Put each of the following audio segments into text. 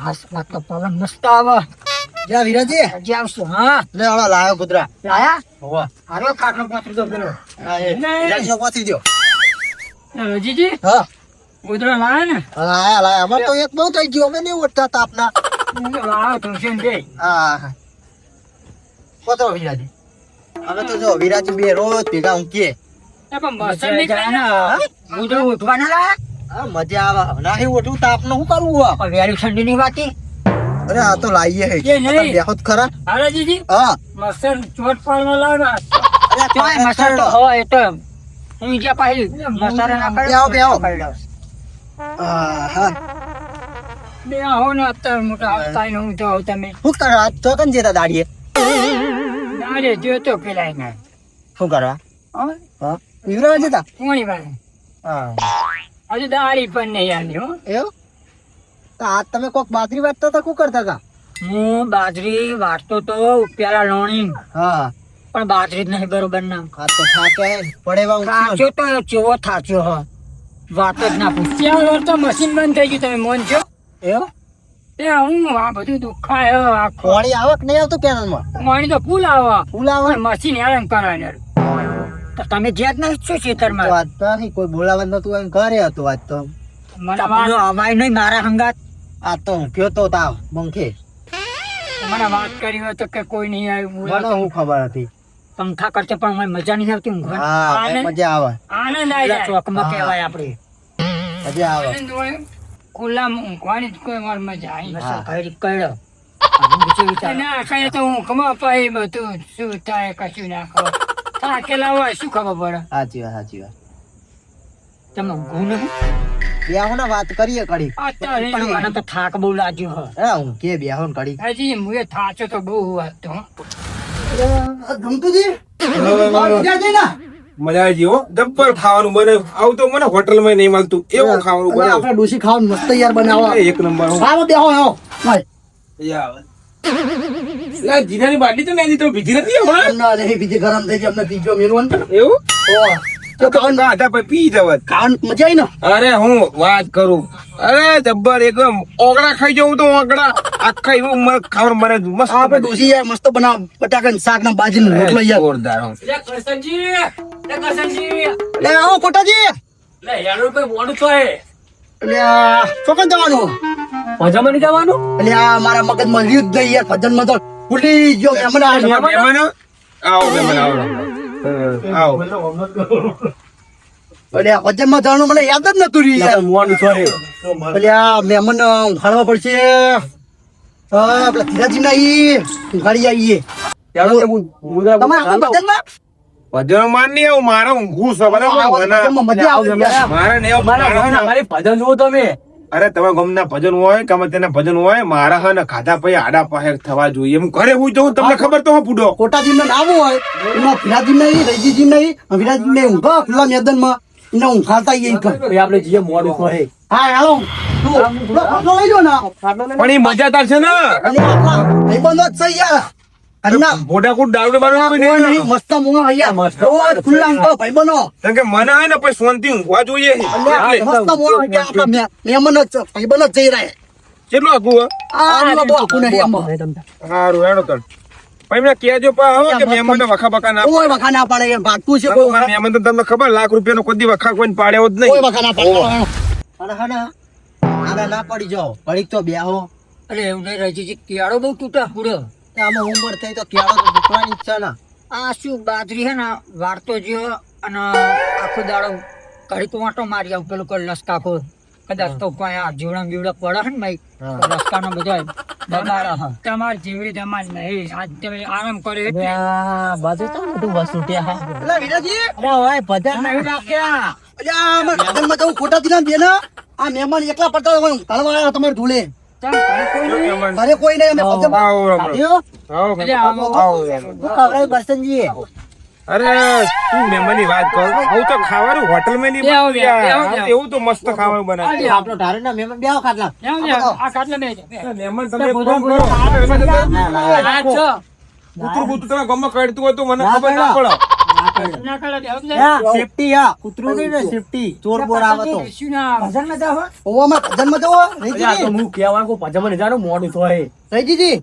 આસપાસ તો પવન મસ્ત આવે. જા વિરાજી હજી આવશું. હા લે ઓલા લાયો કુતરા લાયા હોવા હારો કાટલો પાથરી દો પેલો. હા એ વિરાજી પાછી દો હજીજી હા ઉધરો લાયા ને લાયા અમાર તો એક બહુ થઈ ગયો અમે નહીં ઉઠતા તાપના લાવો તો છે ને બે. હા કોતો વિરાજી હવે તો જો વિરાજી બે રોજ ભેગા ઊંઘીએ પણ મસર નીકળે ને ઉધરો ઉઠવા ના લાયા. હા મજા આવે નહીં ઉઠું તાપનું શું કરવું પણ વેરી ઠંડી ની વાતી અરે આ તો લાવીએ હે એ નહીં. બેહો જ ખરા હારાજીજી હા મસર ચોટ પાડવા લાવ્યા. અરે તોય મસર તો હોય એ તો હું જ્યાં પાછી મસર ના બેહો, બેહો. પડ્યો. હા બે આવો ને અત્યારે મોટા આવતા ને હું તો આવું તમે શું કરવા તો કન જેતા દાડીએ નારે જોતો પેલા ને શું કરવા હા હા વિવરા જતા કોણી વાળે હા હજુ દાળી પણ નહીં આલી હો. એવું તો આ તમે કોક બાજરી વાટતા હતા શું કરતા હતા હું બાજરી વાટતો તો પેલા લોણી હા પણ બાજરી જ નહીં બરોબર ના આ તો થાકે પડેવા કાચો તો ચેવો થાચો હ વાત જ ના પૂછ્યા તો મશીન બંધ થઈ ગયું તમે મોન છો એવું તે હું આ બધું દુખાય આખો પાણી આવક નહીં આવતું કેનલમાં પાણી તો ફૂલ આવે ફૂલ આવે પણ મશીન હેરાન કરાય તો તમે જ્યાં જ નહીં છો ખેતરમાં વાત તો નહીં કોઈ બોલાવા નતું એમ ઘરે હતું આજ તો મને અવાય નહીં મારા હંગાત આ તો હું કયો તો તાવ બંખે મને વાત કરી હોય તો કે કોઈ નહીં મને આવ્યું હું ખબર હતી પંખા કરશે પણ મને મજા નહીં આવતી ઊંઘવાની. હા આનંદ મજા આવે આનંદ આવી જાય ચોકમાં હા. કહેવાય આપણે મજા આવે આનંદ હોય ખુલ્લામાં ઊંઘવાની જ કોઈ વાર મજા આવી હા. ઘડી કળ્યો ના કઈ તો ઊંઘમાં પાઈ બધું શું થાય કશું ના ખબર થાકેલા હોય શું ખબર પડે સાચી વાત તમે ઊંઘું નહીં બેહો ને વાત કરીએ કડી અત્યારે મને તો થાક બહુ લાગ્યો હોય હે હું કે બેહો ને કડી હજી મુએ થાચો તો બહુ હતો ગમતુજી મજા આવી હો જબ્બર ખાવાનું બને આવું તો મને હોટલ માં નહીં મળતું એવું ખાવાનું બને આપણે ડોસી ખાવાનું મસ્ત યાર બનાવો એક નંબર હો આવો બેહો આવો જીરાની બાટલી તો નહીં તો બીજી નથી હમણાં ના નહીં બીજી ગરમ થઈ ગઈ અમને પીજો મેરવાન એવું તો ખાવાનું આધા પછી પી જવા ખાવાનું મજા આવી ને અરે હું વાત કરું અરે જબ્બર એકદમ ઓગળા ખાઈ જવું તો ઓગળા આખા એવું ખાવાનું મને મસ્ત આપણે ડોસી યાર મસ્ત બનાવ બટાકા ને શાક ના બાજી નો રોટલો યાર જોરદાર હો. લે આવો કોટાજી લે ચોકન જવાનું મજામાં નહીં જવાનું એટલે આ મારા મગજમાં લીધ નહીં યાર ભજન માં તો ભૂલી ગયો કે હમણાં મહેમાન આવો મહેમાન આવો આવો એટલે આ ભજન માં જવાનું મને યાદ જ નતું રહ્યું યાર એટલે આ મહેમાન ઉઘાડવા પડશે હા પેલા ધીરાજી ના ઉઘાડી આવીએ તમારે શું ભજનમાં ભજન માન નહીં આવું મારે ઊંઘું છે બરાબર ભજનમાં મજા આવે યાર. મારે નહીં આવું. ભજન જુઓ તમે અરે તમે ગમના ભજન હોય કે તેના ભજન હોય મારા હા ને ખાધા પછી આડા પાસે થવા જોઈએ એમ ઘરે હું જઉં તમને ખબર તો હું પૂડો કોટાજી ને આવું હોય એમાં ધીરાજી નહીં રૈજીજી નહીં વિરાજી ને ઊંઘા ખુલ્લા મેદાન માં એને ઊંઘાડતા આપડે જે મોડું હોય હા હાલો તું ખાટલો લઈ લો ને પણ એ મજાદાર છે ને અને આપણા ભાઈબંધો જ છે યાર અને ના મોટા કુટ દારૂ બારૂ કોઈ નહીં, મસ્ત મોંઘા અહીંયા રોજ ખુલ્લા ઊંઘા ભાઈબંધો કારણ કે મને હે ને પછી શાંતિ ઊંઘવા જોઈએ અને મસ્ત મોંઘા કે આપણા મહેમાન જ છે, ભાઈબંધ જ જઈ રહ્યા કેટલું આખું આ બહુ આખું નહીં આમાં સારું હેડો તર પછી મેં કહેજો પા હો કે મહેમાન વખા બખા ના કોઈ વખા ના પાડે ભાગતું છે કોઈ મારા મહેમાન તો તમને ખબર લાખ રૂપિયાનો કોઈ દી વખા કોઈ પાડ્યો જ કોઈ નહીં વખા ના પાડે અને હા આને ના પડી જાઓ ઘડીક તો બેહો અરે એવું નહીં રજીજી કેળો બહુ તૂટા પૂરો આમાં ઉંમર થઈ તો કેળો તો દુખવાની ઈચ્છા ના આ શું બાજરી હે ને વાળતો જ્યો અને આખો દાડો ઘડીક વાંટો મારી આવું પેલું કોઈ લસકાખો કદાચ તો કોઈ આ જીવડા બીવડા પડે છે ને ભાઈ તો રસ્તાનો બધો બગાડે છે તમારે જીવડી તમારે નહીં આજ તમે આરામ કરે એટલે બાજુ તો બધું વસ્તુ ત્યાં એટલે વિરાજી અરે ઓય ભજન નહીં રાખ્યા અરે આ ભજન માં જવું ખોટા દિના બેન આ મહેમાન એકલા પડતા હોય તળવા તમારે ધૂળે તમ ઘરે કોઈ નહીં. ઘરે કોઈ નહીં અમે ભજન આવો, આવો. આવ્યો? એટલે આવો. હવે બસંતજી અરે તું મહેમાનની વાત કર હું તો ખાવાનું હોટલ માં નહીં બેહો, બનતું યાર. બેહો, બેહો. એવું તો મસ્ત ખાવાનું બનાવે આપણો ધારે ના મહેમાન બેહો ખાટલા આ ખાટલે બેહી જાઓ. મહેમાન તમે ફોન કરો મહેમાન તમે આ છો. કૂતરું બૂતરું તમે ગમમાં કાઢતું હોય તો મને ખબર ના પડે ના કરે દે હવે સેફટી હા કૂતરું નહીં ને સેફટી ચોર બોર આવે તો શું ના ભજનમાં જાવ ઓવામાં ભજનમાં જવો રહીજીજી હું કહેવા કો પજામાં જાનો મોડું થાય રહીજીજી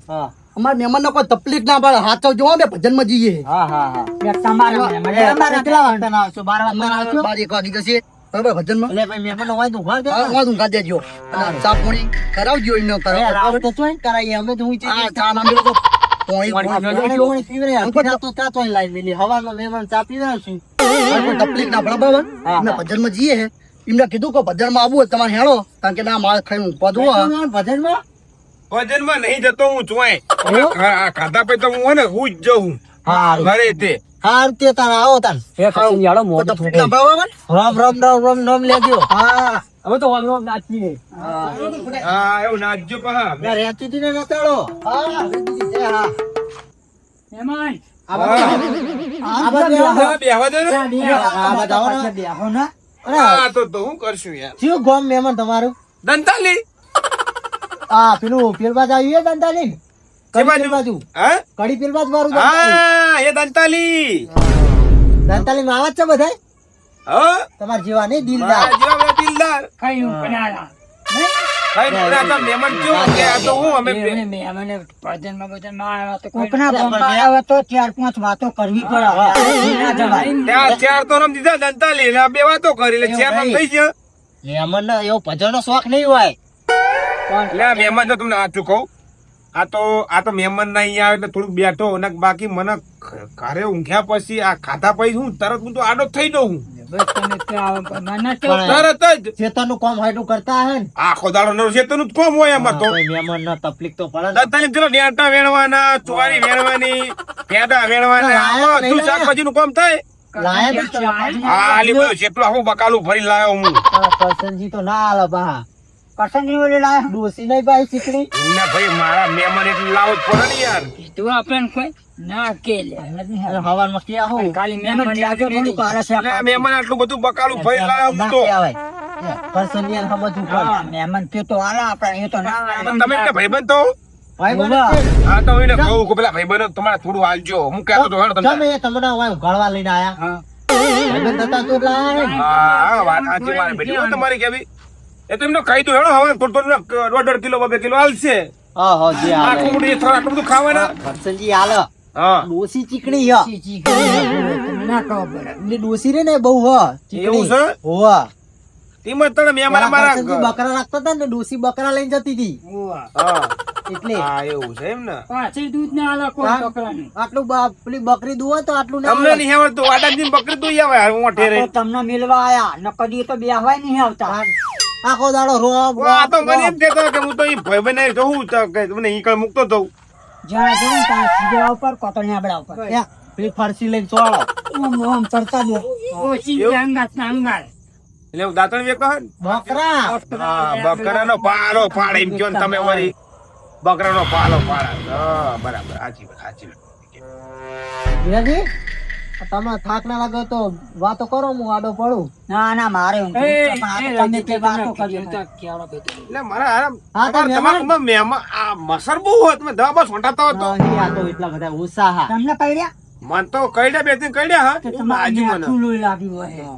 અમાર મહેમાન નો કોઈ તકલીફ ના પડે હાથ જોવો ને ભજનમાં જઈએ હા હા હા તમારા કેટલા વાગતા ના આવશો 12 વાગતા આવશો 12 1 વાગી જશે બરાબર ભજનમાં એટલે ભાઈ મહેમાન હોય તો ઉભા દે હા હું કાઢી દેજો અને ચા પાણી કરાવજો એનો કરાવ તો ચોઈ કરાઈએ અમે તો હું હા ચા નામ તો પાણી પીવરે તો તા ચોઈ લાઈ મેલી હવામાં મહેમાન ચા પીવરાવશું કોઈ તકલીફ ના પડે બરાબર અમે ભજનમાં જઈએ હે એમને કીધું કે ભજનમાં આવવું હોય તમારે હેળો કારણ કે ના માળ ખાઈને પડવું ભજનમાં ભજનમાં નહીં જતો હું ચોય ખાધા પછી તો હું હોય ને હું જ જઉં હા ઘરે તે હાર તે તાર આવો તાર હે ખસી યાડો મોડું તકલીફ ના પડે બરાબર રામ રામ રામ રામ રામ લેજો હા હવે તો રામ રામ નાચીએ હા એવું નાચજો પા ના રેતી થી ને નતાળો હા રહીજીજી હા મહેમાન આ બધા બેહવા દે ને આ બધા બેહો ના હા તો હું કરશું યાર શું ગોમ મહેમાન તમારું દંતાલી આ પેલું પેલબાજ આવ્યું હે દંતાલી કે કડી બાજુ? પેલબાજુ હા કડી પેલબાજ મારું દંતાલી હા એ દંતાલી દંતાલી માં આવાજ છે બધાય હા તમાર જેવા નહીં દિલદાર જીવા દિલદાર કઈ બનાલા ભાઈ નોરા તો મહેમાન કેવું કે આ તો હું અમે બે- મેમને ભજનમાં ભજનમાં આવ્યા તો કોકના બોમ્બમાં આવ્યા તો 4-5 વાતો કરવી પડે ના જવાય ત્યાં ચાર તો રમ દીધા દંતાલી ને આ બે વાતો કરી એટલે ચાર રમ થઈ ગયા મહેમાન ને એવો ભજન નો શોખ નહીં હોય એટલે આ મહેમાન તો તમને સાચું કહું આ તો મહેમાન ના અહીંયા આવે એટલે થોડુંક બેઠો અને બાકી મને ઘરે ઊંઘ્યા પછી આ ખાધા પછી હું તરત હું તો આડો જ થઈ જાઉં બસ તમે ત્યાં મને કેવું તરત જ ચેતન નું કામ હાઈટું કરતા હે ને આખો દાડો નવ છે જ કોમ હોય એમાં તો મહેમાન ના તકલીફ તો પડે ને. દંતાલી ચલો નેટા વેણવાના ચોરી વેણવાની પેડા વેણવાના લાયા આમાં નહીં શું શાકભાજી નું કામ થાય લાયા તો હા આલી બધું જેટલું આખું બકાલું ભરી લાયો હું તારા કરસનજી તો ના આલે બા પસંદ ઓલે લાયા ડોસી નહીં ભાઈ ચીકણી એમને ભાઈ મારા મહેમાન એટલું લાવો જ પડે ને યાર તું આપણને કોઈ ના કે લે હવાન માં ક્યાં હું ખાલી મહેમાન લાજો થોડું પારસ એટલે આ મહેમાન આટલું બધું બકાલું ભરી લાયો હું તો કરસનજી સમજવું પડે મહેમાન કે તો આલા આપણે એ તો ના પણ તમે એટલે ભાઈબંધ તો ભાઈ બને હા તો એને કહું કે પેલા ભાઈબંધો તમારે થોડું હાલજો હું કહેતો તો હેડો તમને તમે તમને હું ગળવા લઈને આયા હા ભાઈબંધ હતા તો એટલા આયા ને. હા વાત સાચી મારી બેટી હો તમારી કેવી એ તો એમને કહી દો હેડો હવે થોડું 1.5 કિલો 2 કિલો હાલશે હા હા જે આ આલે કુમડી થોડા આટલું બધું ખાવાના કરસનજી આલે હા ડોસી ચીકણી હ ચીચી તમે ના કહો પડે એટલે ડોસી રે ને બહુ હ એવું છે હોવા તેમાં તને મહેમાન મારા મારા બકરા રાખતા હતા ને ડોસી બકરા લઈને જતી હતી ઓવા હા એટલે હા એવું છે એમ ને પાછી દૂધ ના આલા કોઈ હા. છોકરાને આટલું પેલી બકરી દુવો તો આટલું ના તમને આવે. નહીં આવડતું વાડાની બકરી તો આવે હું ઠેરે તો તમને મિલવા આયા ન કદી તો બેહવાય નહીં આવતા આખો દાડો રોબ આ તો મને એમ કહેતો કે હું તો ઈ ભાઈ બને જોઉં તો કે તમને ઈકળ મૂકતો જઉં જ્યાં જોઉં ને ત્યાં સીધા ઉપર કોતરણી આબડા ઉપર પેલી ફરસી લઈને ચોળો ઓમ ચડતા દો ઓછી અંગાત ના અંગાર એટલે હું દાંતણ વેકો હે ને? બકરા હા બકરાનો પાલો પાડે એમ કહો ને તમે વળી બકરાનો પાલો પાડે હા બરાબર સાચી વાત વિરાજી તમે થાક ના લાગે તો વાતો કરો હું આડો પડું ના ના મારે ઊંઘવું છે, પણ આ તો તમે કે વાતો કરીએ તો. એટલે મારા આરામ હા, તો તમારા મહેમાન આ મસર બહુ હોય તમે દવા બસ છોંટાતા હો તો નહીં, આ તો એટલા બધા ઉત્સાહ તમને કઈડ્યા મન તો કઈડ્યા બે ત્રણ કઈડ્યા હા તો એવું તમારે લાગ્યું મને આખું લોહી લાગ્યું હોય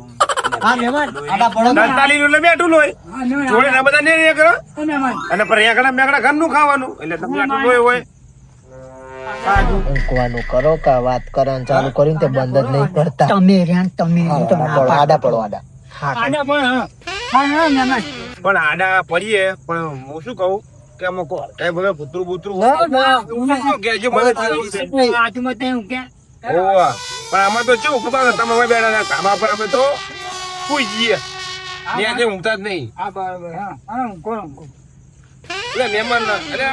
હા મહેમાન આડા પડો ને. દંતાલી નું એટલે બેઠું લોય હા, ના, જોડે ના બધા નહીં કરો ના, મહેમાન. અને પર અહીંયા મેકડા ઘરનું ખાવાનું એટલે તમને આટલું લોય હોય ઊંઘવાનું કરો કે વાત કરવાનું ચાલુ કરીને તે બંધ જ નહીં કરતા તમે રહ્યા ને તમે હું તો ના પાડું. આડા પડો આડા આડા પણ હા. હા, હા, મહેમાન. પણ આડા પડીએ પણ હું શું કહું કે આમાં કઈ બધા કૂતરું બૂતરું ના, ના, હું શું કહેજો મને થયું છે. આજુમાં તો એવું કે હોવા. પણ આમાં તો કેવું ખબર છે, તમે હવે બેઠા હતા, ધાબા પર અમે તો સુઈ જઈએ ત્યાં ઊંઘતા જ નહીં હા બરાબર હા હા ઊંઘો, ઊંઘો. એટલે મહેમાન અરે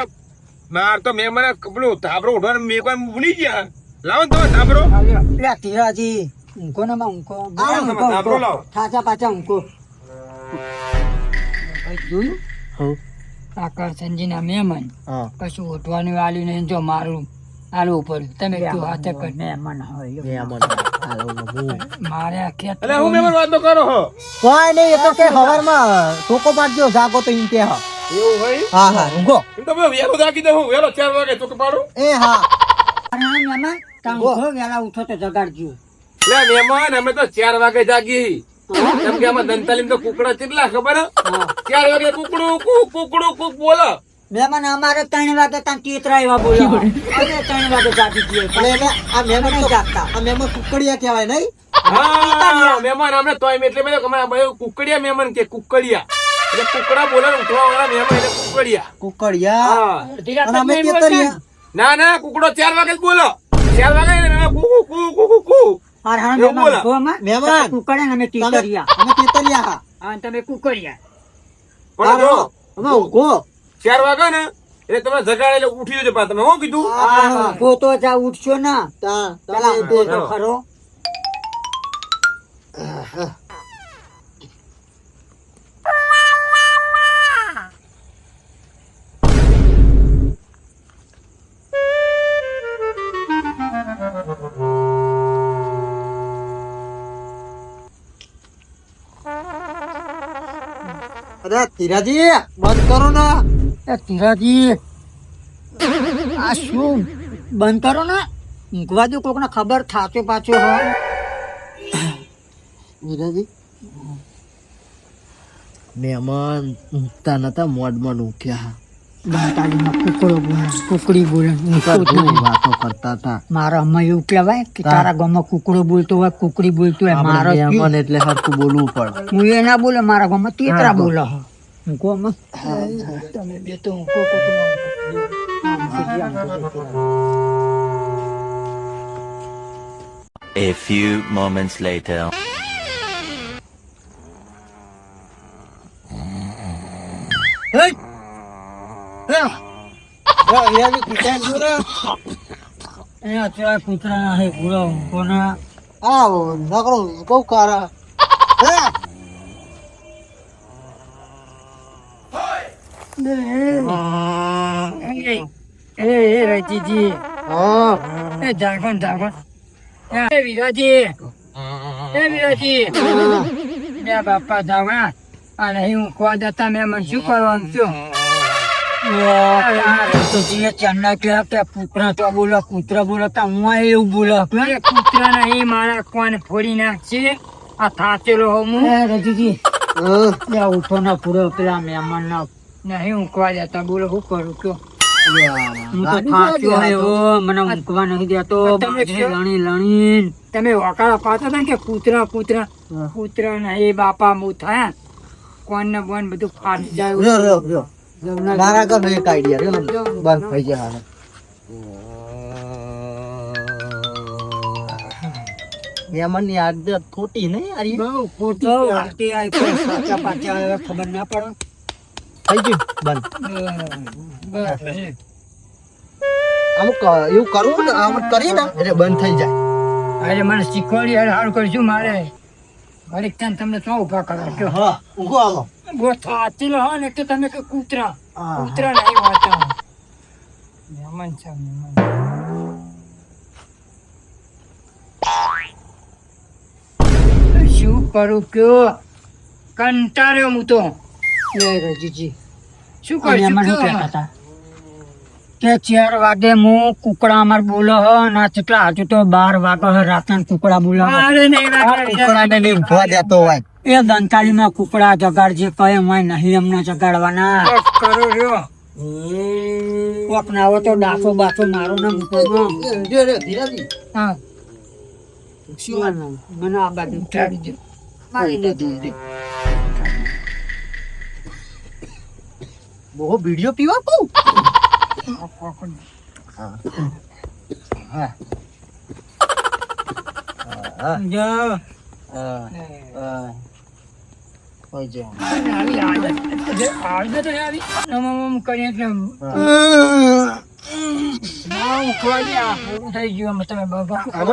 માર તો મહેમાન પેલું ધાબરો ઉઠવાનું મેકવાનું ભૂલી ગયા લાવો ને તમે ધાબરો પેલા તીરાજી ઊંઘો ને માં ઊંઘો. હા, તમે ઊંઘો, ધાબરો ઊંઘો. લાવો. થાચા પાછા ઊંઘો. ભાઈ જોયું હું આ કરસનજીના મહેમાન હા કશું ઉઠવાનું વાલ્યું નહીં જો મારું આલવું પડ્યું તમે કયો હાથે કર મહેમાન હોય મહેમાન હાલો હું મારે આ ખેત એટલે હું મહેમાન વાતો કરો હો કોઈ નહીં એ તો કે હવારમાં ટોકો પાડજો જાગો તો એમ કે હા એવું હોય હા હા ઊંઘો એમ તો મેં વહેલું રાખી દઉં વહેલો 4 વાગે તો પાડું એ હા મહેમાન તમે ઊંઘો, વહેલા ઉઠો તો જગાડજો લે મહેમાન અમે તો 4 વાગે જાગી કેમ કે આમાં દંતાલીમ તો કુકડા કેટલા ખબર હે? 4 વાગે કુકડું કુક બોલો મહેમાન અમારે 3 વાગે ત્યાં તીતરા એવા બોલ્યા અમે 3 વાગે જાગી ગઈએ એટલે આ મહેમાન તો આ મહેમાન કુકડિયા કહેવાય નહીં? હા મહેમાન અમે તોય એટલે બધો કુકડિયા મહેમાન કે કુકડિયા એટલે કુકડા બોલે ઉઠવા વાળા મહેમાન એટલે કુકડિયા કુકડિયા. હા અને અમે તેતરિયા. ના કુકડો 4 વાગે જ બોલો 4 વાગે ને કુ અરે હા એવું બોલો. મહેમાન. કુકડે ને અમે તીતરિયા અમે તેતરિયા. હા તમે કુકડિયા પણ જો અમે ઊંઘો. 4 વાગે ને એટલે તમે જગાડે એટલે ઉઠી જજો પાછા તમે શું કીધું ગોતો જા ઉઠશો ના પેલા ગોતો ખરો અરે ધીરાજી બંધ કરો ને. એ ધીરાજી આ શું બંધ કરો ને ઊંઘવા દો કોકને ખબર થાચો પાછો હોય ધીરાજી મહેમાન ઊંઘતા નતા મોડમાં ઉઠ્યા. બંતાલીમાં કુકડો બોલે કુકડી બોલે વાતો કરતા હતા. મારા અમ્મા એવું કહેવાય કે તારા ગામમાં કુકડો બોલતો હોય કુકડી બોલતો હોય મારો મહેમાન એટલે હરખું બોલવું પડે. હું એ ના બોલે મારા ગામમાં તીતરા બોલે હું કહું તમે બે તો ઊંઘો A few moments later. કૂતરા ના હે પૂરા કોના નકરો બહુ કારા. એ રજીજી એ જાગણ એ વિરાજી બે બાપા જાગણા અને હું ખોવા જતા મેં મને શું કરવાનું છું ચન્ના કે કૂતરા તો બોલો કૂતરા બોલો તો હું એવું બોલો કૂતરા નહીં મારા કોને ફોડી નાખશે આ થાચેલો હું રજીજી ઉઠો ના પૂરો પેલા મહેમાન ના નહીં ઊંઘવા જતા બોલો શું કરું કયો હું તો થાક્યો એવો મને ઊંઘવા નથી દેતો લણી તમે વકાળા પાતા હતા કે કૂતરા કૂતરા કૂતરા નહીં બાપા હું થયા કોણ ને બોન બધું ફાટી જાય મારા ઘર એક આઈડિયા બંધ થઈ જાય. મહેમાન ની આદત ખોટી નહીં યાર. બહુ ખોટો વાટી આવી કોઈ સાચા પાછા હવે ખબર ના પડે થઈ ગયું બંધ. બસ અમુક એવું કરવું ને અમુક કરીએ ને એટલે બંધ થઈ જાય. અરે મને શીખવાડી યાર સારું કરશું મારે ઘડીક ત્યાં તમને શું ઉભા કરો કયો હા ઊંઘો આવો. બહુ થાચેલો હોય ને કે તમે કે કૂતરા કૂતરા નહીં વાંચો મહેમાન છે મહેમાન શું કરું કયો કંટાળ્યો હું તો રજીજી શું કરશું કે 4 વાગે હું કુકડા અમાર બોલો હ ના કેટલા હજુ તો 12 વાગે હ રાતના કુકડા બોલો કુકડાને નહીં ઊંઘવા દેતો હોય. એ દંતાલીમાં કુકડા જગાડજે કહે હોય નહીં એમને જગાડવાના કરો રહ્યો કોક ના આવે તો ડાસો બાસો મારો ના ધીરાજી હા મને આ બાજુ ઉઠાડી દે મારી દે બહુ વિડીયો પીવા કહું. આમાં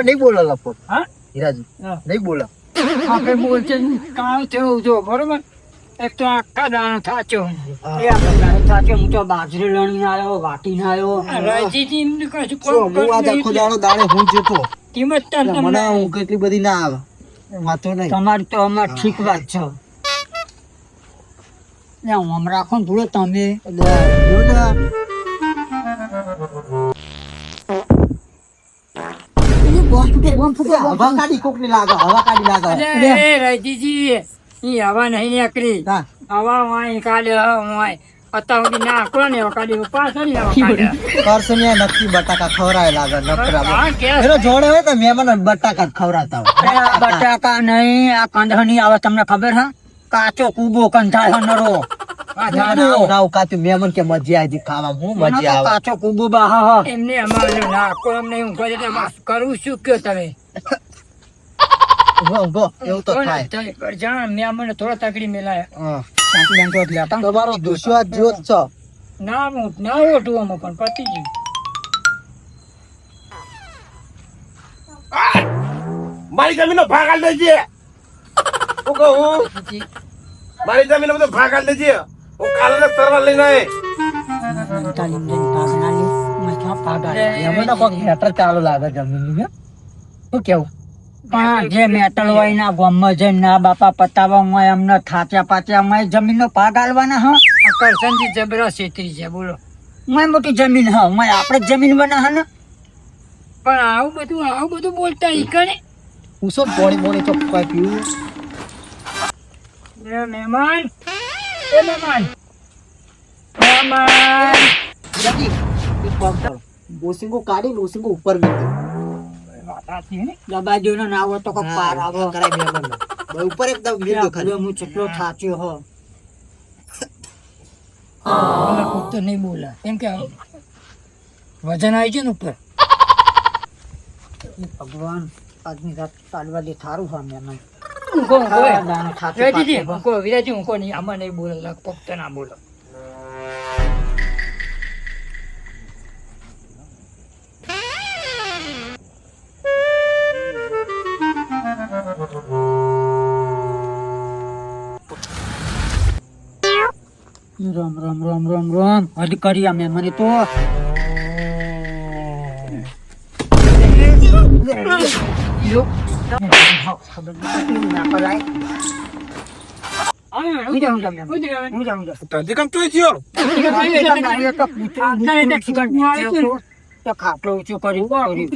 નહીં બોલો લફો. ધીરાજી નહીં બોલો. આપડે બોલશે કામ થયું જો બરોબર એક તો આખા દાણો થાચો એ આખો દાણો થાચો હું તો બાજરી લણીને આવ્યો વાટીને આવ્યો રજીજી એમને કશું હું આજ આખો દાડો દાડે હું જતો. કિંમત તો મને તમને ઊંઘ એટલી બધી ના આવે. વાતો નહીં. તમારી તો અમાર ઠીક વાત છે હું આમ રાખો ને થોડો તમે જો ને બોસ તૂટે હવા ફૂટે, હવા કાઢી કોકની લાગે, હવા કાઢી લાગે. અરે એ રજીજી ઈ હવા નહીં નીકળી હા. હવા વાય કાલે વાય અત્યાર સુધી ના આકડો ને કાઢી પાછળ ની હવા કાઢે કરશે ને નક્કી બટાકા ખવરાય લાગે, નકરા. હા, કે- એનો જોડે હોય તો મહેમાન બટાકા જ ખવરાતા હોય. અરે આ બટાકા નહીં આ કંધની આવે તમને ખબર હે કાચો કૂબો કંધાય નરો નાવ કાચું મહેમાન કે મજા આવી ખાવા, હું મજા આવે. કાચો કૂબો બા એમને અમારે ના આકડો અમને હું કહે છે કરું શું કયો તમે ઊંઘો, ઊંઘો. એવું તો થાય. જાણ મેં મને થોડા તકડી મેલાય હા. શાંતિ બેન તો જ લેતા તમારો દુશ્વાસ જો જ છો. ના હું ના ઓટું આમાં પણ પતી ગયું મારી જમીનનો ભાગ આલ દેજે. હું કહું જી. મારી જમીનનો બધો ભાગ આલ દેજે. હું કાલે તરવા લઈને આય. તાલીમ લઈને પાસ ના લ્યો મેં ક્યાં પાગા મહેમાનને કોક હેટર ચાલુ લાગે જમીનની, હે? શું કેવું? પણ જે મેટલ હોય ના ગામમાં જઈને ના બાપા પતાવા હોય એમને થાચા પાચ્યા હોય જમીનનો ભાગ આલવાના હા કરશનજી જબરા છેતરી છે બોલો હું મોટી જમીન હા હું આપણે જ જમીન બના હા ને પણ આવું બધું બોલતા ઈ કરે પૂછો પોણી પોણી તો કોઈ પીવું. એ મહેમાન એ મહેમાન મહેમાન બોસિંગો કાઢી ઓસિંગો ઉપર મૂકી દબાજો ના આવો તો કોક પાર આવો કરાય મહેમાનને. બહુ ઉપર એકદમ મીઠું ખાલી. હું ચેટલો થાચ્યો હો તો નહીં બોલા કેમ કે વજન આવી છે ને ઉપર ભગવાન આજની રાત ચાલવા દે થારું હા મેં વિરાજી ઊંઘો નહીં આમાં નહીં બોલે લગભગ ના બોલો રામ રામ રામ રામ રામ હદ કરી અમે મને તો તને કેમ ચોઈ થયો? ખાટલો ઊંચો કર્યું ઉલટ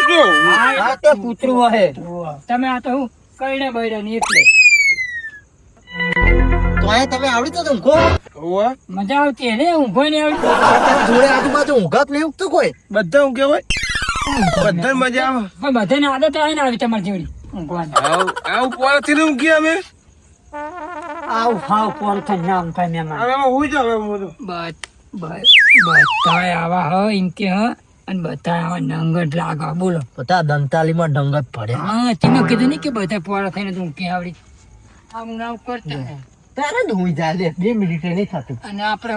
ગયો. કૂતરું હે તમે આ તો હું કઈને બૈરા ની એટલે તો અહીંયા તમે આવડી તો ઊંઘો. ઓવે. મજા આવતી ને ઊંઘો ને આવતી જોડે આજુબાજુ ઊંઘા જ નહીં ઊંઘતું કોઈ. બધા હું કેવાય બધા મજા આવે. પણ બધાને આદત આવે ને આવી તમારી જેવડી ઊંઘવાની આવું પોળાથી ને ઊંઘી અમે. આવ હાવ પોર થઈ નામ થાય મહેમાન હવે હું જાવ હવે બધું. બધાય આવા હ એમ કે હ અને બધા આવા નંગટ લાગા બોલો બધા દંતાલીમાં ડંગત પડ્યા. હા તમે કીધું નહીં કે બધા પોળા થઈને તું કે આવડી આવું નામ કરતા તારે જ હું જાય લે 2 મિનિટે નહીં થતું. અને આપણે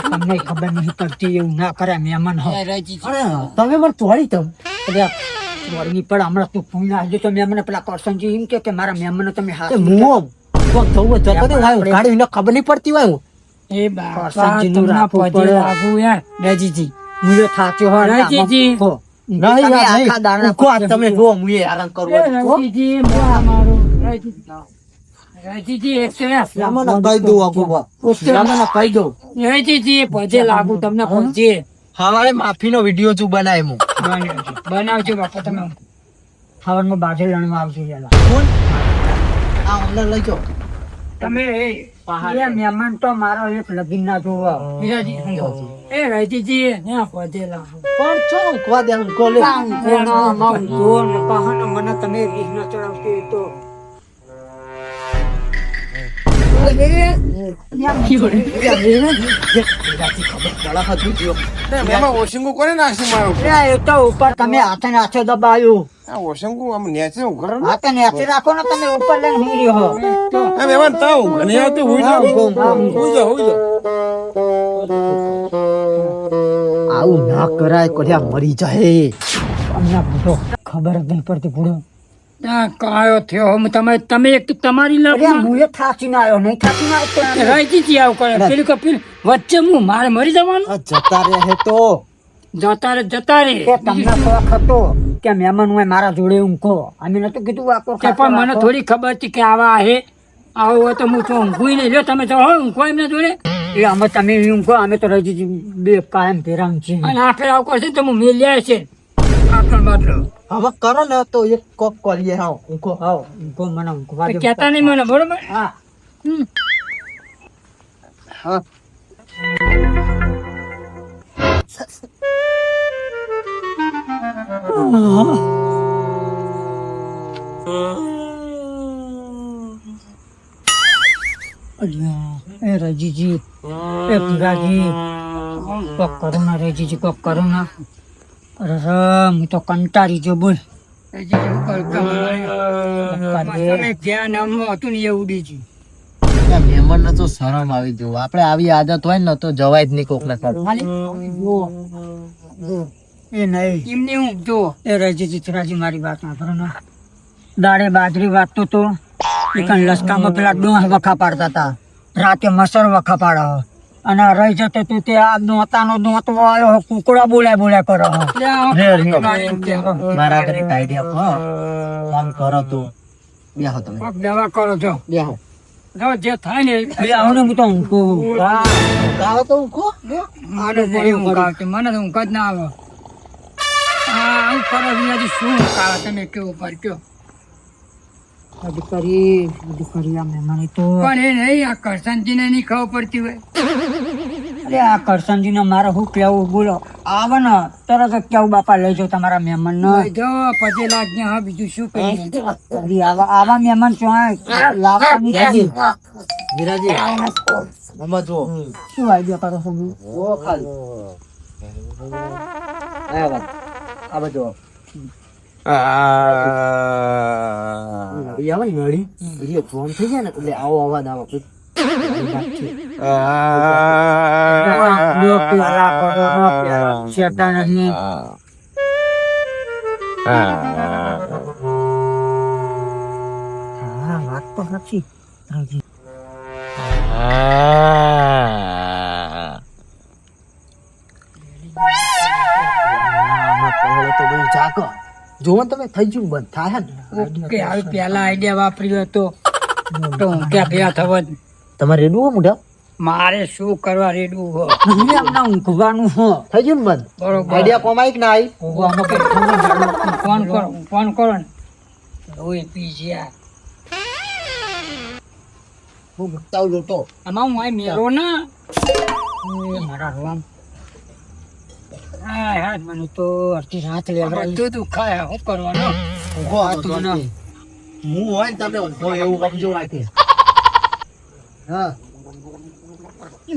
તમને ખબર નહીં પડતી એવું ના કરે મહેમાન હો અરે તમે મને તોડી તમ વળગી પણ હમણાં તું ફોન આવજો તો મહેમાન પેલા કરશનજી એમ કે મારા મહેમાન તમે હાથ મુઓ કોક થવું જતો ને વાય ગાડી ને ખબર નહીં પડતી વાય હું. એ બાપા તમને પજે લાગુ યાર રજીજી મુજો થાક્યો હો રજીજી નહીં આખા દાણા કો તમે જો મુએ આરામ કરવો રજીજી મારું રજીજી એક્સેસ મને કહી દઉં આગુવા મને કહી દઉં. રજીજી પજે લાગુ તમને પજે હવારે માફીનો વિડિયો જો બનાય હું. બનાવજો બાપા તમે હવનમાં બાજે લણવા આવજો યાર આ ઓનલાઈન લઈ જાઓ. તમે એ મહેમાન તો મારો એક લગીન ના જોવા એ રજીજી ત્યાં પજે લાગુ પણ છો ઊંઘવા દે ઊંઘો લે. મને તમે રીસ ન ચડાવતી તો એમાં ઓશિંગુ કોને નાખ્યું મારું? એ તો ઉપર તમે હાથે નાચો દબાયું આ ઓશિંગુ આમ નેચે ઉઘાડો ને. હાથે નાચી રાખો ને તમે ઉપર લઈને હું રહ્યો આ મહેમાન તો ઊંઘ નહીં આવતી. હુઈ જાઓ. હુઈ જાઓ, હુઈ જાઓ. આવું ના કરાય કોલ્યા મરી જાય. અમને બુઢો ખબર જ નહીં પડતી બુઢો કાયો થયો તમે એક તો તમારી લગ હું થાચીને આવ્યો નહીં થાચીને આવ્યો રાઈજી આવું કરે પેલું કે પેલું વચ્ચે હું મારે મરી જવાનું આ જતા રહે તો જતા રે તમને શોખ હતો કે મહેમાન હોય મારા જોડે ઊંઘો અમે નતું કીધું વાકો પણ મને થોડી ખબર હતી કે આવા હે આવું હોય તો હું તો ઊંઘું નહીં લ્યો તમે તો હો ઊંઘો એમને જોડે એ અમે તમે ઊંઘો અમે તો રજી બે કાયમ ભેરામ છીએ અને આ ફેર આવું કરશે તો હું મેલ્યા છે બાટલો બાટલો હવે કરો ને તો એક કોક કરીએ હાવ ઊંઘો હાવ ઊંઘો મને ઊંઘવા દો. કહેતા નહીં મને બરોબર હા હા અલ્યા, એ રજીજી એ પીરાજી કોક કરો ના રજીજી કોક કરો ના અરે હું તો કંટાળી ગયો બોલ હજી એવું કરતા તમે જ્યાં નામમાં હતું ને એ ઉડી ગયું. મહેમાન ને તો શરમ આવી જવું આપણે આવી આદત હોય ને તો જવાય જ નહીં કોક ના એ નહીં એમને હું જો એ રજીજી ચિરાજી મારી વાત ના કરો ના દાડે બાજરી વાગતો તો એકન લસકામાં પેલા ડોહ વખા પાડતા હતા રાતે મસર વખા પાડે અને રહી જતો તું તે આ દોતાનો દોતો આવ્યો કુકડા બોલાય કરો મારા ઘરે એક આઈડિયા કામ કરો તો બેહો તમે કોક દવા કરો છો બેહો જો જે થાય ને બે આવો ને હું તો ઊંઘું. ગાવ તો ઊંઘો આને બહુ ઊંઘ આવતી મને તો ઊંઘ જ ના આવે હા આવું કરો વિયાજી શું ઊંઘ આવે તમે કેવું પર કયો બધી કરી આ મહેમાની તો પણ એ નહીં આ કરશનજીને નહીં ખબર પડતી હોય અરે આ કરશનજીને મારે શું કેવું બોલો આવે ને તરત જ કેવું બાપા લઈ જાઓ તમારા મહેમાન ને જો પછી લાગને હા બીજું શું કરીએ આવા મહેમાન શું લાવવાની નથી. વિરાજી આમાં જો શું આઈડિયા કરો છો તમે? ઓ ખાલી આ વાત આ બાજુ આવે ને નળી એ ફોન થઈ જાય ને એટલે આવો અવાજ આવે શેતાન નહીં. હા વાત તો સાચી રજી. તો બધું જાગો જોવો તમે થઈ ગયું બંધ થાય ને ઓકે હવે પેલા આઈડિયા વાપર્યો હતો તો ઊંઘ્યા ભેગા થવા જ. તમારે રેડવું હોય મોઢા મારે શું કરવા રેડવું હો નહીં, અમને ઊંઘવાનું હો. થઈ ગયું ને બંધ બરોબર આઈડિયા કોમાઈ કે ના આવી ઊંઘવાનું કંઈ ફોન કરો ફોન કરો ને ઓય પી જ્યા હું ભૂખતા જોતો આમાં હું આ મેરો ના એ મારા રોમ. હા હા મને તો અડધી રાત લેવડાવી. બધું તું ખાય શું કરવાનું ઊંઘો આ તો ના. હું હોય ને તમે ઊંઘો એવું સમજો રાખે હા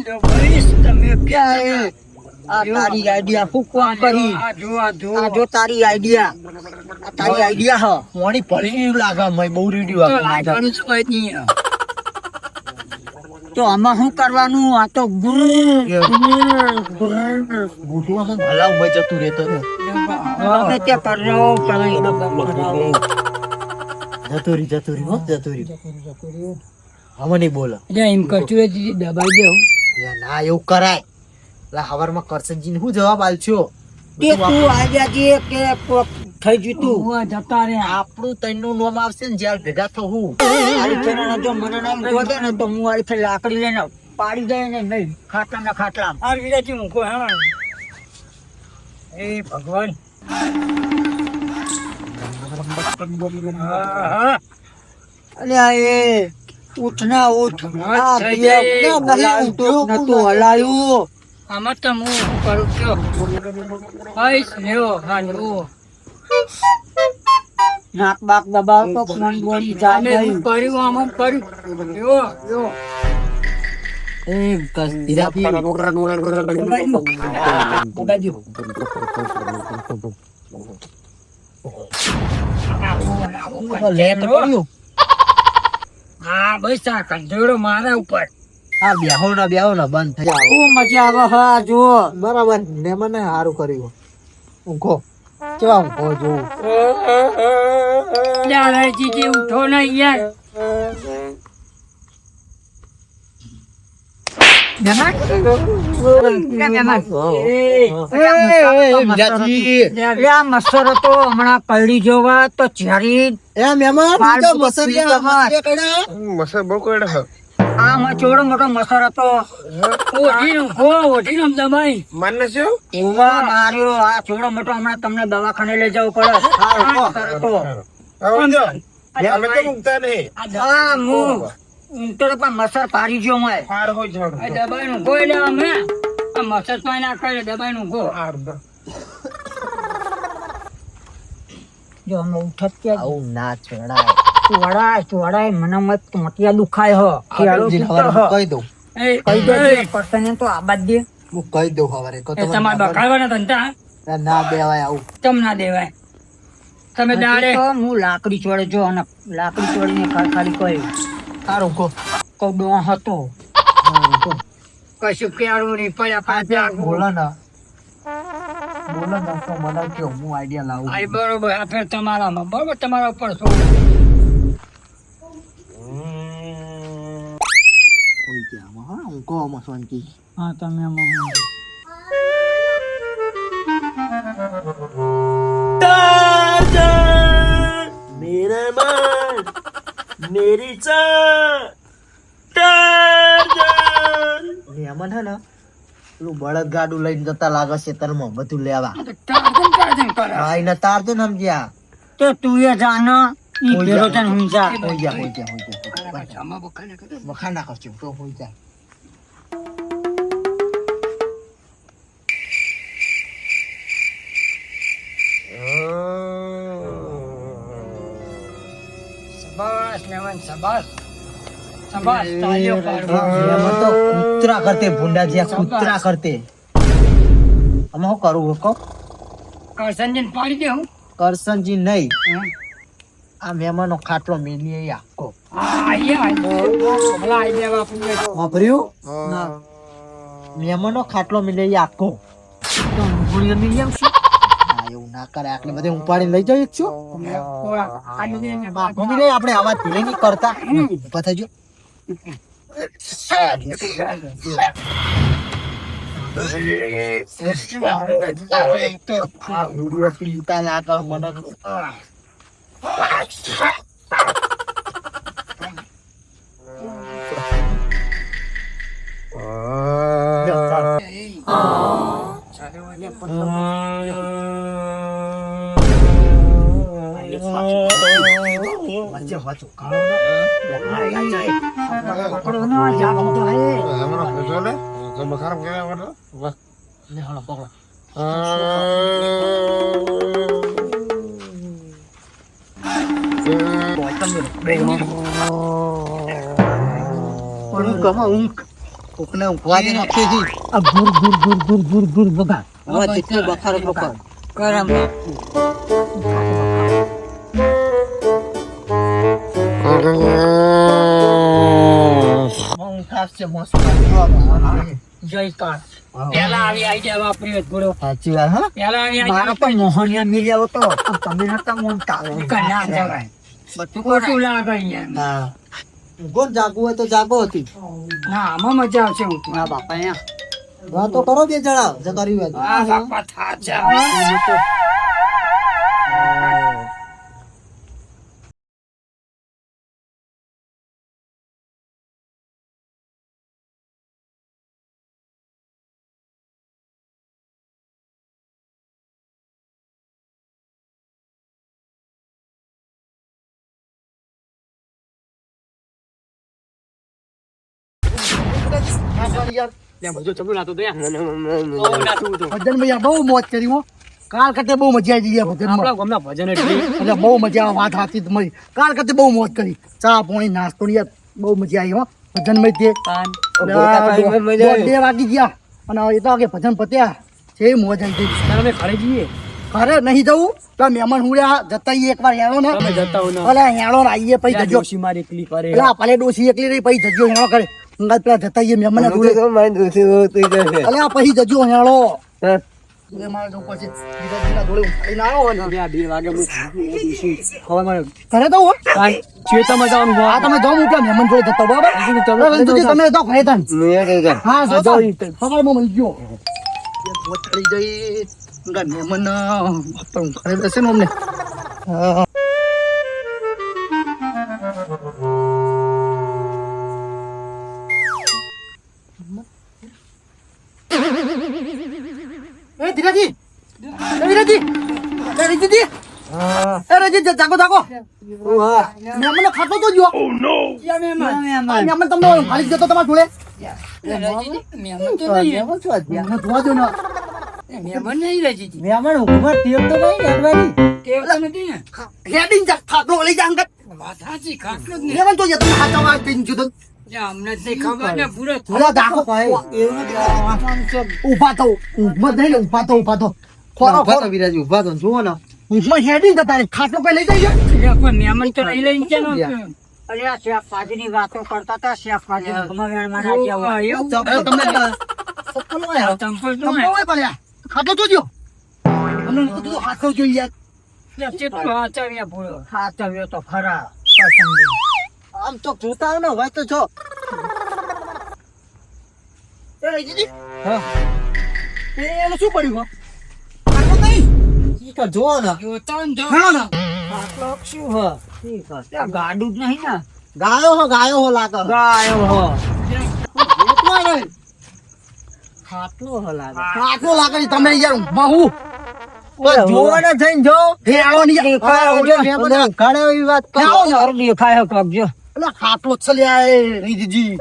લો ભાઈ, તમે ક્યાં એ? આ તારી આઈડિયા શું કોણ કરી? આ જો આ જો આ જો તારી આઈડિયા, આ તારી આઈડિયા હ. મોડી પડી ગયું લાગે મય બહુ રેડિયો તો લાગવાનું જ હોય નહીં. તો આમાં શું કરવાનું? આ તો બુટવા માં ભલા ઉભા જતું રહેતો ને હવે તે કરજો, કરાઈ દો, કરાવો. જતું રહી હો જતું રહી હવે નહીં બોલો એટલે એમ કચુરે દબાઈ દેવું ના એવું કરાય એટલે હવારમાં કરશનજી ને શું જવાબ આલશો તે તું આઈડિયા જે કે કોક થઈ જીતું. ઉવા જતા રે આપણું તૈનું નામ આવશે ને જ્યારે ભેગા થવું આરી ફેરાનો જો મને નામ ગોતે ને તો હું આરી ફેર લાકડી લઈને પાડી દે ને નહીં ખાટલા ને ખાટલા. આ વિરાજી મૂકો હા એ ભગવાન હા અલ્યા એ ઉઠ ના ઉઠ. આ થઈ બે જાય. ના નહીં નતું હલાયું. આમાં તો હું શું કરું કયો ભાઈ લ્યો હા લ્યો નાક બાક દબાવ તો ફોન બોલી જાય અમે નહીં. શું કર્યું આમાં કર્યું લ્યો લ્યો એ ધીરાથી લે તો કર્યું હા બસ આ કંધોડો મારા ઉપર આ બેહો ના બંધ થઈ જાય શું મજા આવે હા જો. બરાબર મહેમાને સારું કર્યું ઊંઘો કેવા ઊંઘો જોવું લ્યા જીજી ઉઠો ને યાર મહેમાન? મહેમાન? આ મસર હતો હમણાં કલડી જોવા તો ચેરી એ મહેમાન બાર તો બકરી મસરિયા તમાર. મસરિયા કડા મસર બહુ કરે છે. આમાં ચોડો મોટો મસર હતો. ઓઢીનો દબાઈ મને શું એવા માર્યો આ ચોડો મોટો હમણાં તમને દવાખાને લઈ જવું પડે. મસર હતો. હવે જો અમે તો ઊંઘતા નહીં હા, ઊંઘતો તો પણ મસર પાડી ગયો મેં. ફાર હોય છે આ દબાઈ નું ગો એટલે અમે આ મસર પાઈ ના કરે દબાઈ નું ગો. જો અમે ઉઠત ક્યાં આવું ના છોડાય. ચોડાય મને મત મોટિયા દુખાય હો. ખિયાળો પીતો હો. કહી દઉં કહી દેજે પર્સન તો આબાદ દે. હું કહી દઉં હવારે કહો એ તમારે બકાડવાના ધંધા ના દેવાય આવું. તમ ના દેવાય. તમે દાડે તો હું લાકડી ચોડે જો અને લાકડી ચોડીને ખાલી કહ્યું સારું કહો. કૌડો હતો. કશું કેળું નહીં પડ્યા પાછા બોલો ના તો મને કહો હું આઈડિયા લાવું. આ બરોબર આ ફેર તમારામાં બરોબર તમારા ઉપર શું કોઈ કે આમાં હા હું કહો આમાં શાંતિ. હા તમે मेरा मन मेरी લેમન હે ને પેલું બળદ ગાડું લઈને જતા લાગે છે તરમાં બધું લેવા. ચાર્જિંગ કરે હા એને તાર તો ને સમજ્યા. તો તું એ જાનો ઈ ભેરો તને સમજા. હોઈ જા આમાં બકાને કરે વખા નાખો છો તો હોઈ જાય. શાબાશ મેમન શાબાશ શાબાશ તાળીઓ પાડો એમાં તો કૂતરા કરતે ભૂંડા જ્યાં કૂતરા કરતે. આમાં શું કરવું કહો. કરસનજીને પાડી દે હું કરશનજી નહીં આ મહેમાનો ખાટલો મેલી આખો વાપર્યું મહેમાનો ખાટલો મેલી આખો. તો ઊંઘોળીઓ મિલી આવશે. હા, એવું ના કરે આટલી બધી ઉપાડીને લઈ જઈએ છું. મમ્મી નહીં આપણે આવા ધીરે નહીં કરતા. ઉભા થજો. ચિંતા ના કર મને. વચ્ચે વાંચો. પકડો ના જાગો તો હે. લે હાલો પકડો. કોકને ઊંઘવા દે નાખી દી. આ ગુર બગા. હવે જેટલો બખારો પકડ. કરમ ઊંઘ ખાશે મસ્ત. જય કાર. પેલા આવી આઈડિયા વાપરી હોત બોલો સાચી વાત હા. પેલા આવી મારો પણ મોહનિયા મિલી આવો તો તમે નતા મોનતા. ના જવાય બધું ખોટું લાગે અહીંયા હા ઊંઘો ને જાગવું હોય તો જાગો હતી. ના આમાં મજા આવશે હું હા બાપા અહીંયા વાતો કરો બે જણા જતા રહ્યું આ બાપા થાચા ભજન બહુ મોજ કરી હો. કાલ કરતે બહુ મજા આવી ગઈ ભજન એટલે બહુ મજા આવે. વાત સાચી તમારી. કાલ કરતે બહુ મોજ કરી. ચા પાણી નાસ્તો ની બહુ મજા આવી હો ભજન માં. તે 2 વાગી ગયા અને એ તો કે ભજન પત્યા છે મોજ આવી ગઈ. ઘરે જઈએ ઘરે નહીં જવું તો મહેમાન હુડ્યા જતા એકવાર હેળો ને ભલે હેળો આવીએ પછી જજો. પેલા ભલે ડોસી એકલી રહી પછી જજો હેળો કરે. અંગાત પેલા જતા મહેમાન અલ્યા પછી જજો હેળો. મારે જવું પડશે. બીજા જોડે ઉઠાઈને આવ્યો ને. ઘરે તો હો હા તમે જાઓ હું પેલા મહેમાન જોડે જતો બરાબર. તમે જાઓ ઘરે તને. હા જતો સવારમાં મળી ગયો. ચડી જઈ મહેમાન ઘરે બેસે ને અમને. એ ધીરાજી એ ધીરાજી એ રજીજી એ રજી જાગો જાગો મેમન ખાતો તો જો મેમન તમને ખાલી જતો તમાર જોડે મહેમાન તો નહીં. મેમન જોવા દો ને મહેમાન નહીં રજીજી. મેમન હુકુમત તીર તો નહીં હેડવાની. ટેવ તો નથી ને. હેડિંગ જા ખાટલો લઈ જા અંગત વાત સાચી, ખાટલો જ નહીં. મેમન તો તમે હાચા વાત થઈ જુદો લે, અમને જ નહીં ખબર ને પૂરો થોડા દાખો ઉભા થો ઊંઘમાં નહીં ઉભા થો ખોરો ખોરો વિરાજી ઉભા તો જુઓ ને. ઊંઘમાં હેડિંગ જતા રહે ખાટલો કઈ લઈ જાય એટલે કોઈ મહેમાન તો નહીં લઈને ચાલો. અરે આ શાકભાજીની વાતો કરતા હતા, શાકભાજી ગમાવ્યામાં નાખ્યા હોય. એવું? તમને ચંપલ તો નહીં. ખાટલો જોજો અમને કીધું હાથો જોઈ યાર એટલે કેટલો આચાર્ય ભૂલો. સાચવ્યો તો ખરા પસંદગી. આમ તો જોતા ને હોય તો છો. એ રજીજી હા. એનું શું પડ્યું હો ખાટલો નહીં ઈ તો જુઓ ને. જોતા ને જો. ખાણો ને આટલો શું હ? આ ગાડું જ નહીં ને. ગાયો હો લાગે. ગાયો હ. એટલો નહીં ખાટલો હ લાગે. ખાટલો લાગે છે તમે યાર બહુ જોવાના થઈને જો. હે આવો નહીં ઘરે એવી વાત કરો. આવો ને સારું દેખાય હ કોક જો. એટલે ખાટલો જ છે લ્યા એ રજીજી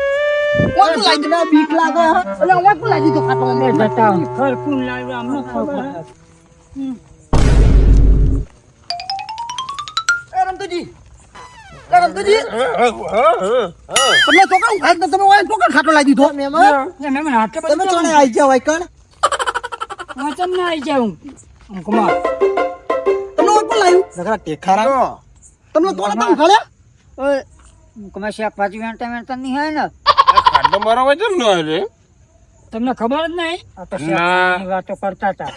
કોણ લાગી ના બીક લાગે એટલે હવે કોણ લાગી તો ખાટલો ને બતાવો. ખરખું લાવ્યું અમને ખબર. એ રમતુજી તમને તો કહું આજ તમે ઓય તો ખાટલો લાગી તો મહેમાન હાથે બધું તમે ચોણે આવી જાવ હોય કણ. વચન ના આવી જાઉં. કુમાર તમને ઓય કોણ લાવ્યું નકરા ટેખારા. તમને તો તમે ખાલ્યા ઓય, તમે શાકભાજી વેણતા નહીં હોય ને. ખાટલો મારો હોય કેમ ન આવે રે? તમને ખબર જ નહીં. આ તો શાકભાજીની વાતો કરતા હતા.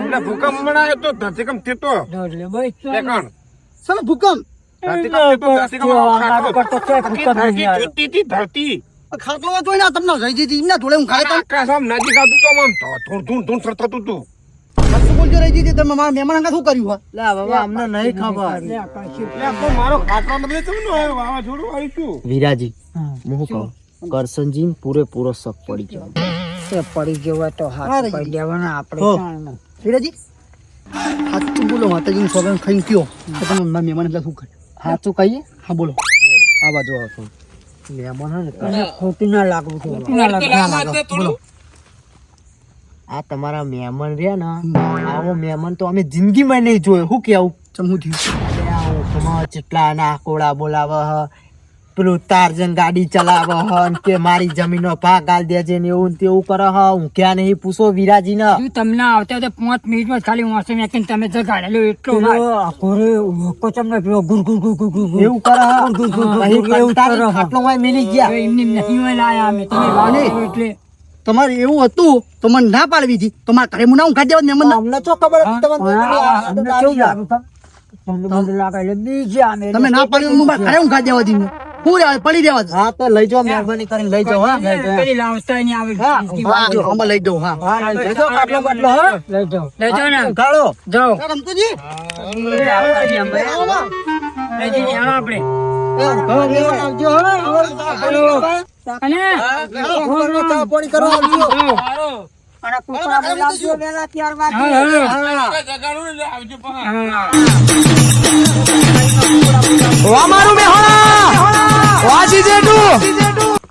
એટલે ભૂકંપ મળાયો તો ધરતીકંપ થયો તો. એટલે બસ તો. તે કોણ? સલો ભૂકંપ ધરતીકંપ થયો તો ધરતીકંપ ખાટલો. કરતો છે, ભૂકંપ નહીં આવ્યો. ધરતી હતી, ધરતી. ખાટલો જોઈ ને તમને રહી જતી એમના જોડે હું ખાય આકાશ આમ નજીક આવતું તો આમ ધૂળ ધૂળ ધૂળ થતું હતું. શું બોલજો રહી જતી તમે મારા મહેમાન અંગા શું કર્યું હોય લે બાબા અમને નહીં ખબર. લે, કાશી. એટલે પણ મારો ખાટલો ને બધે કેમ ન આવ્યો? વાવાઝોડું આવ્યું શું? વિરાજી હું કહું કરશનજી પૂરેપૂરો શક પડી ગયો. તે પડી ગયો હોય તો હા, હાથ રહી પડી લેવાના આપણે હો. જાણને. વિરાજી સાચું બોલો માતાજીનું સોગન ખાઈ કયો કે તમે મારા મહેમાન એટલે શું કર્યું સાચું કહીએ હા બોલો આ બાજુ આવતો મહેમાન હે ને તને ખોટું ના લાગવું જોઈએ. ના લાગે. બોલો આ તમારા મહેમાન રહ્યા ને આવો મહેમાન તો અમે જિંદગીમાં નહીં જોયો. શું કેવું ચમુ થયું જેટલા ના કોળા બોલાવે હ, પેલું તારજન ગાડી ચલાવે હ, ને કે મારી જમીનનો ભાગ આલ દેજે ને એવું ને તેવું કરે હ. હું ક્યાં નહીં પૂછો વિરાજી ને. હજુ તમને આવતા તો 5 મિનિટમાં ખાલી વાંચો નાખીને તમે જગાડેલો એટલો વાર. એવું કરે હ. પછી કેવું તારી ખાટલો માં મિલી ગયા. હવે એમને નહીં હોય લાયા અમે. તમે વાંચો એટલે તમારે એવું હતું તો મને ના પાડવી હતી તો મારા ઘરે મુના હું કાઢી દેવા મહેમાન અમને તો ખબર હતી તમને. તમે ના પાડી હું મારા ઘરે હું કાઢી દેવા હતી હું રે પડી દેવા દે. હા તો લઈ જાઓ મહેરબાની કરીને લઈ જાઓ. હા પેલી લાવતા નહીં આવે. હા આમાં લઈ દઉં હા લઈ જાઓ ખાટલો બાટલો. હા લઈ જાઓ. લઈ જાઓ ને. ગાળો જાઓ. રમતુજી લઈ જઈએ હાલો આપણે. આવજો. અને પાણી કરવા આવજો. જાઓ. અને કૂતરા બોલાવજો વહેલા ત્યારબાદ. હા. જગાડું ને આવજો પાછા. હા. અમારું મેહોણા વાજી જેટું